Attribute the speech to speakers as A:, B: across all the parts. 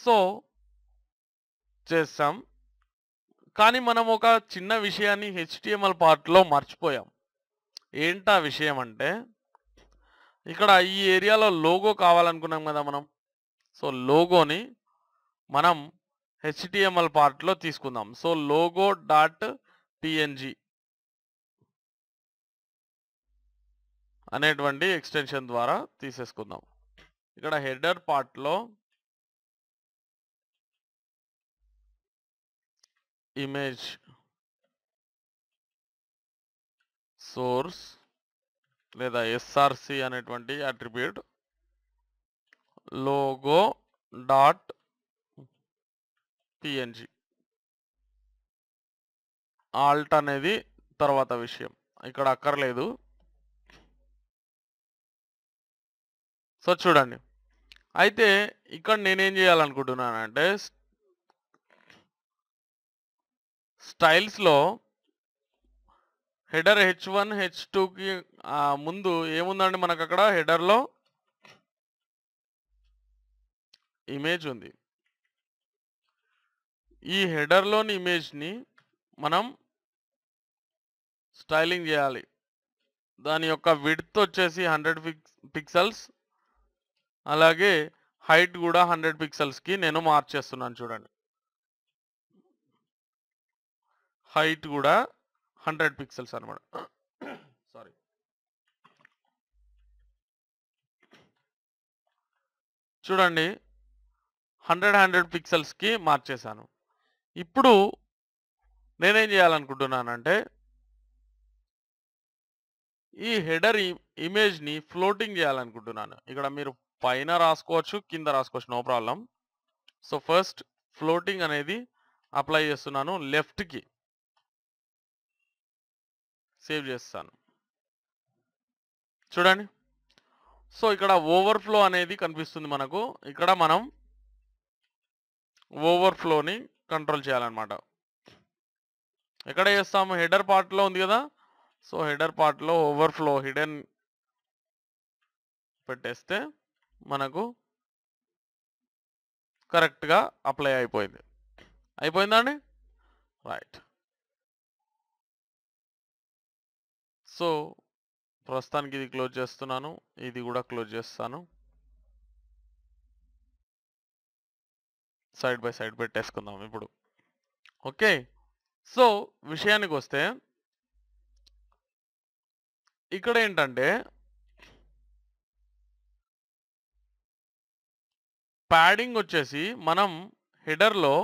A: So చేస్తాం. కానీ మనం ఒక చిన్న విషయాన్ని హెచ్టిఎంఎల్ పార్ట్లో మర్చిపోయాం. ఏంటా విషయం అంటే, ఇక్కడ ఈ ఏరియాలో లోగో కావాలనుకున్నాం కదా మనం. సో లోగోని మనం హెచ్టిఎంఎల్ పార్ట్లో తీసుకుందాం. సో లోగో డాట్ పిఎన్జి అనేటువంటి ఎక్స్టెన్షన్ ద్వారా తీసేసుకుందాం. ఇక్కడ హెడర్ పార్ట్లో ఇమేజ్ సోర్స్ లేదా ఎస్ఆర్సి అనేటువంటి attribute logo dot PNG. Alt అనేది తర్వాత విషయం, ఇక్కడ అక్కర్లేదు. సో చూడండి, అయితే ఇక్కడ నేనేం చేయాలనుకుంటున్నానంటే స్టైల్స్లో హెడర్ H1 H2కి ముందు ఏముందండి మనకు? అక్కడ హెడర్లో ఇమేజ్ ఉంది. ఈ హెడర్లోని ఇమేజ్ని మనం స్టైలింగ్ చేయాలి. దాని యొక్క విడ్త్ వచ్చేసి 100 పిక్సెల్స్, అలాగే హైట్ కూడా 100 పిక్సెల్స్కి నేను మార్చేస్తున్నాను. చూడండి, హైట్ కూడా 100 పిక్సెల్స్ అనమాట. సారీ, చూడండి 100 పిక్సెల్స్కి మార్చేశాను. ఇప్పుడు నేనేం చేయాలనుకుంటున్నానంటే ఈ హెడర్ ఇమేజ్ని ఫ్లోటింగ్ చేయాలనుకుంటున్నాను. ఇక్కడ మీరు పైన రాసుకోవచ్చు, కింద రాసుకోవచ్చు, no problem. So first floating అనేది అప్లై చేస్తున్నాను, లెఫ్ట్కి సేవ్ చేస్తాను. చూడండి, సో ఇక్కడ ఓవర్ఫ్లో అనేది కనిపిస్తుంది మనకు. ఇక్కడ మనం ఓవర్ఫ్లోని కంట్రోల్ చేయాలన్నమాట. ఎక్కడ చేస్తాము? హెడర్ పార్ట్లో ఉంది కదా. సో హెడర్ పార్ట్లో ఓవర్ఫ్లో హిడెన్ పెట్టేస్తే మనకు కరెక్ట్గా అప్లై అయిపోయింది. అయిపోయిందా అండి? రైట్. సో ప్రస్తుతానికి ఇది క్లోజ్ చేస్తున్నాను, ఇది కూడా క్లోజ్ చేస్తాను. సైడ్ బై సైడ్ పెట్టేసుకుందాం ఇప్పుడు. ఓకే, సో విషయానికి వస్తే ఇక్కడ ఏంటంటే ప్యాడింగ్ వచ్చేసి మనం హెడర్లో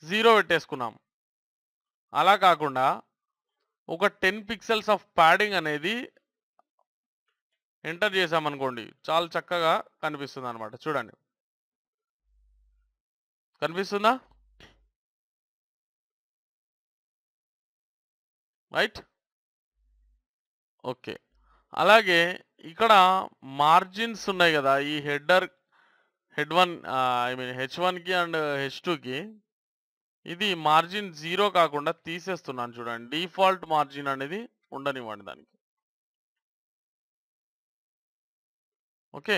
A: 0 పెట్టేసుకున్నాం. అలా కాకుండా ఒక 10 పిక్సెల్స్ ఆఫ్ ప్యాడింగ్ అనేది ఎంటర్ చేసామనుకోండి, చాలా చక్కగా కనిపిస్తుంది అనమాట. చూడండి, కనిపిస్తుందా? Right, okay. అలాగే ఇక్కడ మార్జిన్స్ ఉన్నాయి కదా, ఈ హెడ్1 H1కి అండ్ H2కి ఇది మార్జిన్ 0 కాకుండా తీసేస్తున్నాను. చూడండి, డిఫాల్ట్ మార్జిన్ అనేది ఉండనివ్వండి దానికి. ఓకే,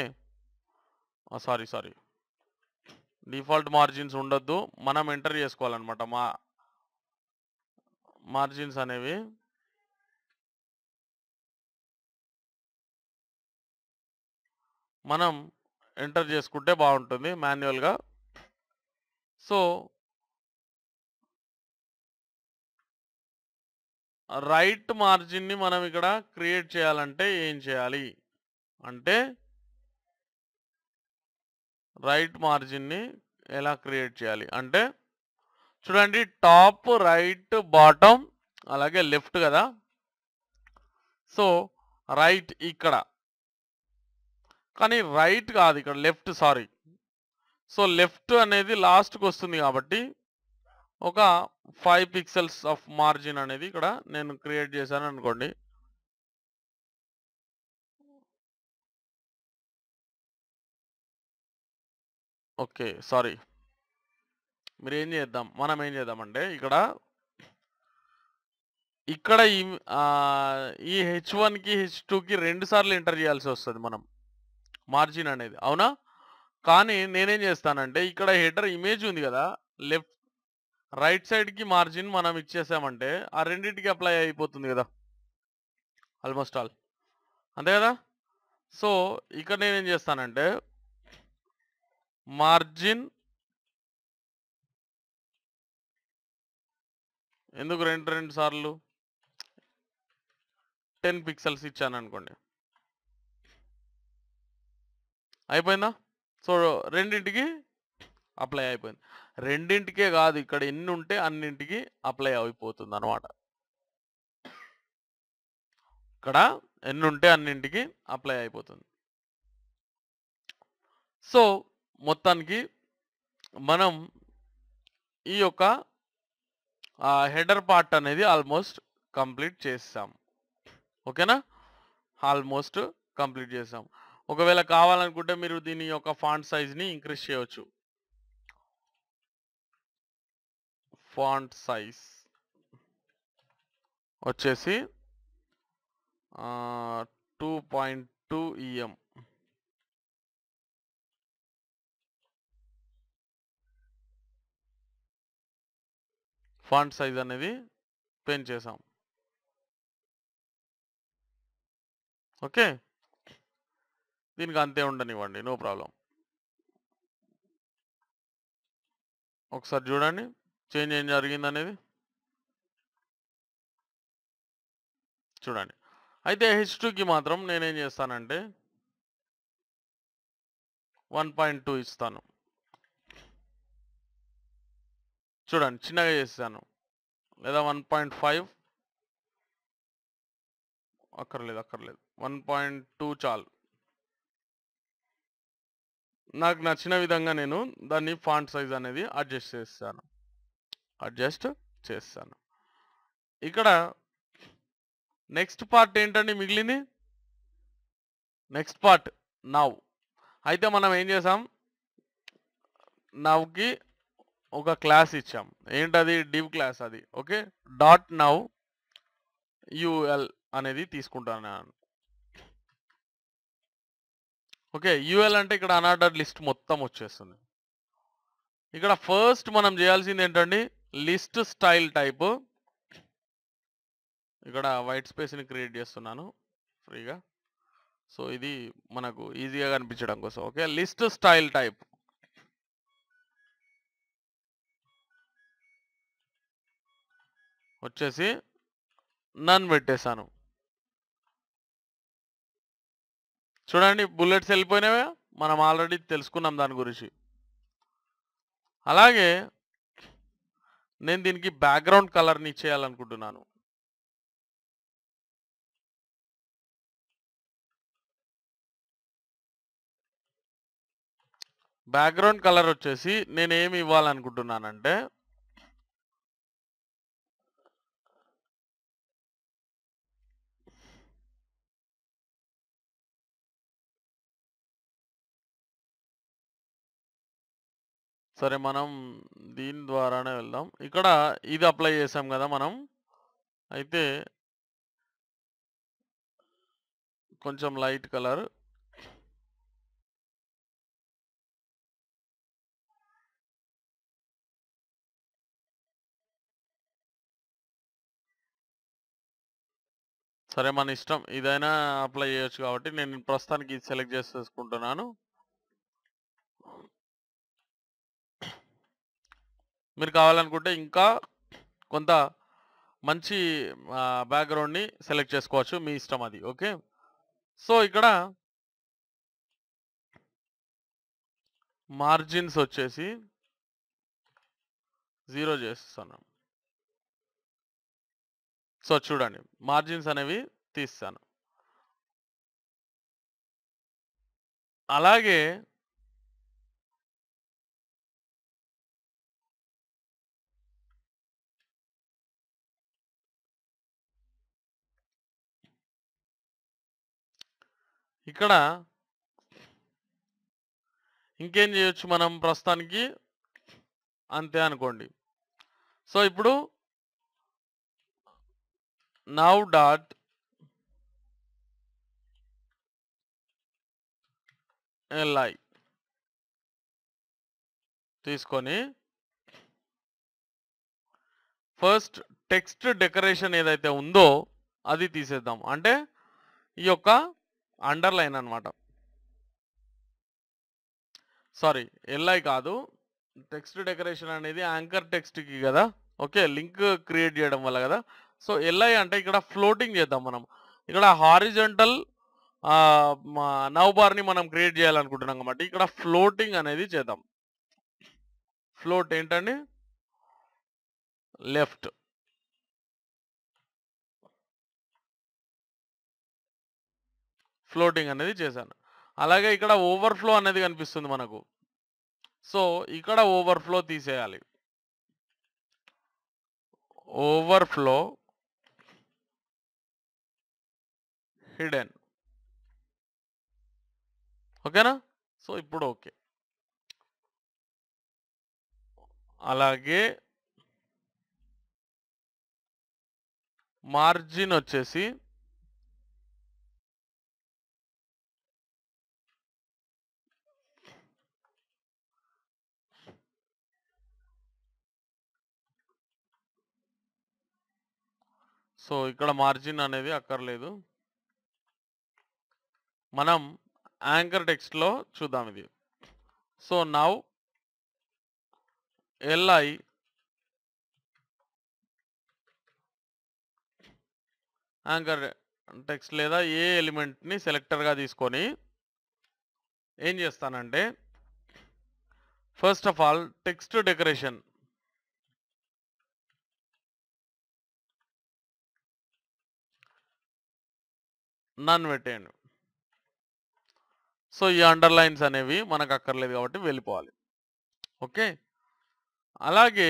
A: సారీ, డిఫాల్ట్ మార్జిన్స్ ఉండొద్దు, మనం ఎంటర్ చేసుకోవాలన్నమాట. మార్జిన్స్ అనేవి మనం ఎంటర్ చేసుకుంటే బాగుంటుంది మాన్యువల్గా. సో రైట్ మార్జిన్ని మనం ఇక్కడ క్రియేట్ చేయాలంటే ఏం చేయాలి అంటే, రైట్ మార్జిన్ని ఎలా క్రియేట్ చేయాలి అంటే, చూడండి, టాప్, రైట్, బాటమ్, అలాగే లెఫ్ట్ కదా. సో రైట్ ఇక్కడ, కానీ రైట్ కాదు, ఇక్కడ లెఫ్ట్, సారీ. సో లెఫ్ట్ అనేది లాస్ట్కి వస్తుంది కాబట్టి ఒక 5 పిక్సెల్స్ ఆఫ్ మార్జిన్ అనేది ఇక్కడ నేను క్రియేట్ చేశాను అనుకోండి. ఓకే, సారీ, మనం ఏం చేద్దామంటే ఇక్కడ ఈ H1కి H2కి 2 సార్లు ఎంటర్ చేయాల్సి వస్తుంది మనం మార్జిన్ అనేది, అవునా? కానీ నేనేం చేస్తానంటే ఇక్కడ హెడర్ ఇమేజ్ ఉంది కదా, రైట్ సైడ్కి మార్జిన్ మనం ఇచ్చేసామంటే ఆ రెండింటికి అప్లై అయిపోతుంది కదా ఆల్మోస్ట్ ఆల్, అంతే కదా. సో ఇక్కడ నేనేం చేస్తానంటే మార్జిన్ ఎందుకు రెండు సార్లు 10 పిక్సెల్స్ ఇచ్చాను అనుకోండి, అయిపోయిందా. సో రెండింటికి అప్లై అయిపోయింది. రెండింటికే కాదు, ఇక్కడ ఎన్ని ఉంటే అన్నింటికి అప్లై అయిపోతుంది అనమాట. ఇక్కడ ఎన్ని ఉంటే అన్నింటికి అప్లై అయిపోతుంది. సో మొత్తానికి మనం ఈ యొక్క హెడర్ పార్ట్ అనేది ఆల్మోస్ట్ కంప్లీట్ చేసాం. ఓకేనా, ఆల్మోస్ట్ కంప్లీట్ చేసాం. ఒకవేళ కావాలనుకుంటే మీరు దీని యొక్క ఫాంట్ సైజ్ని ఇంక్రీజ్ చేయవచ్చు. ఫాంట్ సైజ్ వచ్చేసి 2.2 EM. ఫాంట్ సైజ్ అనేది పెంచేసాం. ఓకే, దీనికి అంతే ఉండనివ్వండి, నో ప్రాబ్లం. ఒకసారి చూడండి చేంజ్ ఏం జరిగింది అనేది చూడండి. అయితే H2కి మాత్రం నేనేం చేస్తానంటే 1.2 ఇస్తాను. చూడండి చిన్నగా చేస్తాను, లేదా 1.5 అక్కర్లేదు 1.2 చాలు. నాకు నచ్చిన విధంగా నేను దాన్ని ఫాంట్ సైజ్ అనేది అడ్జస్ట్ చేస్తాను. ఇక్కడ నెక్స్ట్ పార్ట్ ఏంటండి మిగిలింది, నెక్స్ట్ పార్ట్ నవ్. అయితే మనం ఏం చేసాం, నవ్కి ఒక క్లాస్ ఇచ్చాం, ఏంటది, డివ్ క్లాస్ అది. ఓకే, డాట్ నవ్ యూఎల్ అనేది తీసుకుంటాను. ఓకే, యూఎల్ అంటే ఇక్కడ అనార్డర్ లిస్ట్ మొత్తం వచ్చేస్తుంది. ఇక్కడ ఫస్ట్ మనం చేయాల్సింది ఏంటండి, లిస్ట్ స్టైల్ టైప్. ఇక్కడ వైట్ స్పేస్ని క్రియేట్ చేస్తున్నాను ఫ్రీగా, సో ఇది మనకు ఈజీగా కనిపించడం కోసం. ఓకే, లిస్ట్ స్టైల్ టైప్ వచ్చేసి నన్ పెట్టేశాను. చూడండి బుల్లెట్స్ వెళ్ళిపోయినవే, మనం ఆల్రెడీ తెలుసుకున్నాం దాని గురించి. అలాగే నేను దీనికి బ్యాక్గ్రౌండ్ కలర్ని ఇచ్చేయాలనుకుంటున్నాను. బ్యాక్గ్రౌండ్ కలర్ వచ్చేసి నేను ఏమి ఇవ్వాలనుకుంటున్నానంటే సరే మనం దీని ద్వారానే వెళ్దాం. ఇక్కడ ఇది అప్లై చేసాం కదా మనం, అయితే కొంచెం లైట్ కలర్, సరే మన ఇష్టం, ఇదైనా అప్లై చేయొచ్చు. కాబట్టి నేను ప్రస్తుతానికి ఇది సెలెక్ట్ చేసుకుంటున్నాను. మీరు కావాలనుకుంటే ఇంకా కొంత మంచి బ్యాక్గ్రౌండ్ని సెలెక్ట్ చేసుకోవచ్చు, మీ ఇష్టం అది. ఓకే, సో ఇక్కడ మార్జిన్స్ వచ్చేసి 0 చేస్తాను. సో చూడండి మార్జిన్స్ అనేవి తీస్తాను. అలాగే ఇక్కడ ఇంకేం చేయొచ్చు మనం, ప్రస్తుతానికి అంతే అనుకోండి. సో ఇప్పుడు నవ్ డాట్ li తీసుకొని ఫస్ట్ టెక్స్ట్ డెకరేషన్ ఏదైతే ఉందో అది తీసేద్దాం. అంటే ఈ యొక్క అండర్లైన్ అన్నమాట. సారీ, ఎల్ఐ కాదు, టెక్స్ట్ డెకరేషన్ అనేది యాంకర్ టెక్స్ట్కి కదా. ఓకే, లింక్ క్రియేట్ చేయడం వల్ల కదా. సో ఎల్ఐ అంటే ఇక్కడ ఫ్లోటింగ్ చేద్దాం మనం. ఇక్కడ హారిజంటల్ నవ్ బార్ని మనం క్రియేట్ చేయాలనుకుంటున్నాం కాబట్టి ఇక్కడ ఫ్లోటింగ్ అనేది చేద్దాం. ఫ్లోట్ ఏంటండి? లెఫ్ట్. ఫ్లోటింగ్ అనేది చేశాను. అలాగే ఇక్కడ ఓవర్ఫ్లో అనేది కనిపిస్తుంది మనకు. సో ఇక్కడ ఓవర్ఫ్లో తీసేయాలి. Overflow hidden. ఓకేనా? సో ఇప్పుడు ఓకే. అలాగే మార్జిన్ వచ్చేసి సో ఇక్కడ మార్జిన్ అనేది అక్కర్లేదు, మనం యాంకర్ టెక్స్ట్లో చూద్దాం ఇది. So now LI anchor text లేదా ఏ ఎలిమెంట్ని సెలెక్టర్గా తీసుకొని ఏం చేస్తానంటే first of all text decoration none పెట్టేయండి. సో ఈ అండర్లైన్స్ అనేవి మనకు అక్కర్లేదు కాబట్టి వెళ్ళిపోవాలి. ఓకే, అలాగే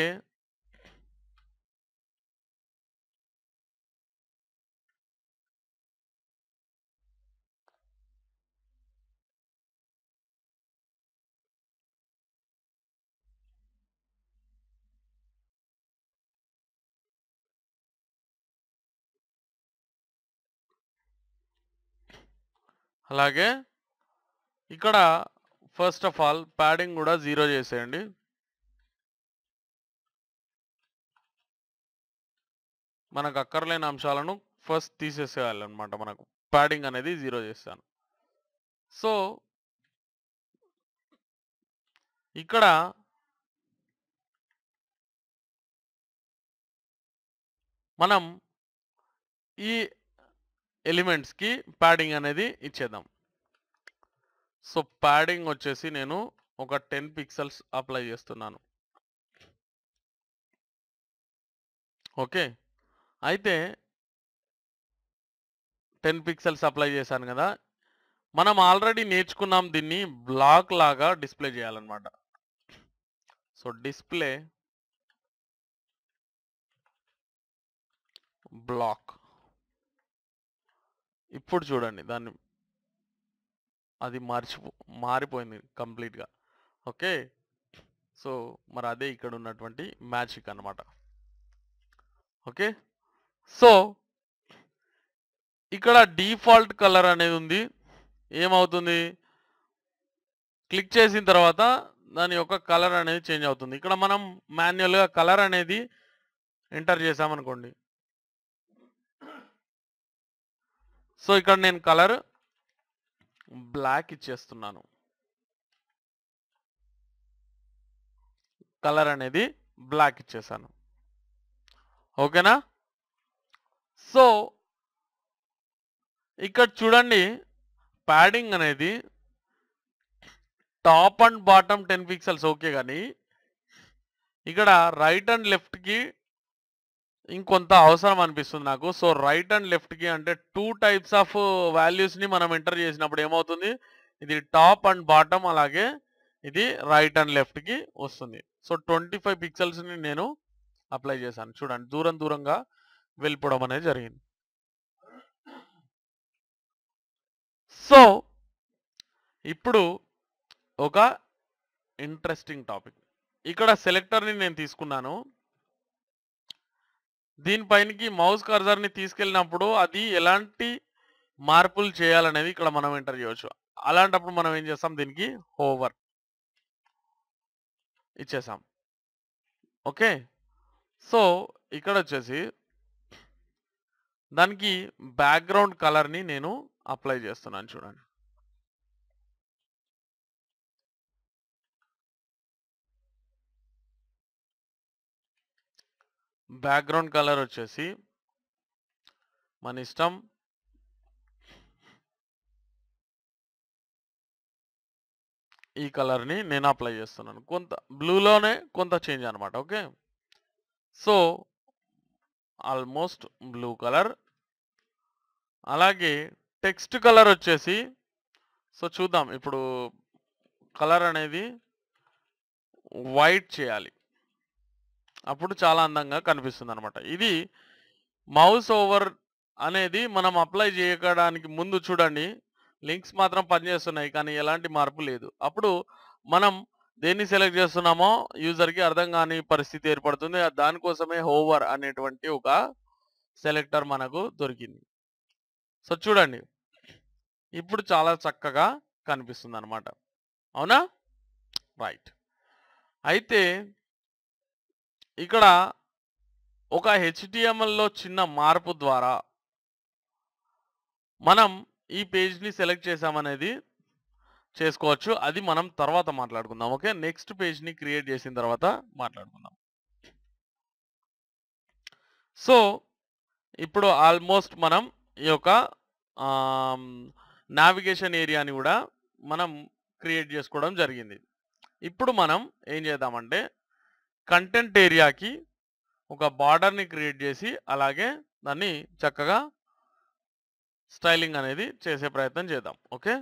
A: ఇక్కడ ఫస్ట్ ఆఫ్ ఆల్ ప్యాడింగ్ కూడా 0 చేసేయండి. మనకు అక్కర్లేని అంశాలను ఫస్ట్ తీసేసేయాలన్నమాట. మనకు ప్యాడింగ్ అనేది 0 చేస్తాను. సో ఇక్కడ మనం ఈ ఎలిమెంట్స్కి ప్యాడింగ్ అనేది ఇచ్చేద్దాం. సో ప్యాడింగ్ వచ్చేసి నేను ఒక 10 పిక్సెల్స్ అప్లై చేస్తున్నాను. ఓకే, అయితే 10 పిక్సెల్స్ అప్లై చేశాను కదా. మనం ఆల్రెడీ నేర్చుకున్నాం దీన్ని బ్లాక్ లాగా డిస్ప్లే చేయాలన్నమాట. So display block. ఇప్పుడు చూడండి దాన్ని, అది మారిపోయింది కంప్లీట్గా. ఓకే, సో మరి అదే ఇక్కడ ఉన్నటువంటి మ్యాజిక్ అన్నమాట. ఓకే, సో ఇక్కడ డిఫాల్ట్ కలర్ అనేది ఉంది. ఏమవుతుంది, క్లిక్ చేసిన తర్వాత దాని యొక్క కలర్ అనేది చేంజ్ అవుతుంది. ఇక్కడ మనం మాన్యువల్గా కలర్ అనేది ఎంటర్ చేసామనుకోండి. సో ఇక్కడ నేను కలర్ బ్లాక్ ఇచ్చేస్తున్నాను. కలర్ అనేది బ్లాక్ ఇచ్చేసాను. ఓకేనా? సో ఇక్కడ చూడండి, ప్యాడింగ్ అనేది top and bottom 10 pixels okay, కానీ ఇక్కడ రైట్ అండ్ లెఫ్ట్కి ఇంకొంత అవసరం అనిపిస్తుంది నాకు. సో రైట్ అండ్ లెఫ్ట్కి అంటే 2 టైప్స్ ఆఫ్ వాల్యూస్ని మనం ఎంటర్ చేసినప్పుడు ఏమవుతుంది, ఇది టాప్ అండ్ బాటమ్, అలాగే ఇది రైట్ అండ్ లెఫ్ట్కి వస్తుంది. సో 25 పిక్సెల్స్ని నేను అప్లై చేశాను. చూడండి, దూరంగా వెళ్ళిపోవడం అనేది జరిగింది. సో ఇప్పుడు ఒక ఇంట్రెస్టింగ్ టాపిక్. ఇక్కడ సెలెక్టర్ని నేను తీసుకున్నాను. దీనిపైనకి మౌస్ కర్సర్ని తీసుకెళ్ళినప్పుడు అది ఎలాంటి మార్పులు చేయాలనేది ఇక్కడ మనం ఎంటర్ చేయవచ్చు. అలాంటప్పుడు మనం ఏం చేస్తాం, దీనికి హోవర్. ఇచ్చేసాం. ఓకే. సో ఇక్కడ వచ్చేసి దానికి బ్యాక్గ్రౌండ్ కలర్ని నేను అప్లై చేస్తున్నాను చూడండి. బ్యాక్గ్రౌండ్ కలర్ వచ్చేసి మన ఇష్టం. ఈ కలర్ని నేను అప్లై చేస్తున్నాను. కొంత బ్లూలోనే కొంత చేంజ్ అనమాట. Okay. So almost blue colour. అలాగే టెక్స్ట్ కలర్ వచ్చేసి సో చూద్దాం ఇప్పుడు కలర్ అనేది వైట్ చేయాలి. అప్పుడు చాలా అందంగా కనిపిస్తుంది అనమాట. ఇది మౌస్ ఓవర్ అనేది మనం అప్లై చేయడానికి ముందు చూడండి లింక్స్ మాత్రం పనిచేస్తున్నాయి కానీ ఎలాంటి మార్పు లేదు. అప్పుడు మనం దేన్ని సెలెక్ట్ చేస్తున్నామో యూజర్కి అర్థం కాని పరిస్థితి ఏర్పడుతుంది. దానికోసమే హోవర్ అనేటువంటి ఒక సెలెక్టర్ మనకు దొరికింది. సో చూడండి ఇప్పుడు చాలా చక్కగా కనిపిస్తుంది అనమాట. అవునా? రైట్. అయితే ఇక్కడ ఒక HTMLలో చిన్న మార్పు ద్వారా మనం ఈ పేజ్ని సెలెక్ట్ చేసామనేది చేసుకోవచ్చు. అది మనం తర్వాత మాట్లాడుకుందాం. ఓకే. నెక్స్ట్ పేజ్ని క్రియేట్ చేసిన తర్వాత మాట్లాడుకుందాం. సో ఇప్పుడు ఆల్మోస్ట్ మనం ఈ యొక్క నావిగేషన్ ఏరియాని కూడా మనం క్రియేట్ చేసుకోవడం జరిగింది. ఇప్పుడు మనం ఏం చేద్దామంటే కంటెంట్ ఏరియాకి ఒక బార్డర్ని క్రియేట్ చేసి అలాగే దాన్ని చక్కగా స్టైలింగ్ అనేది చేసే ప్రయత్నం చేద్దాం. ఓకే.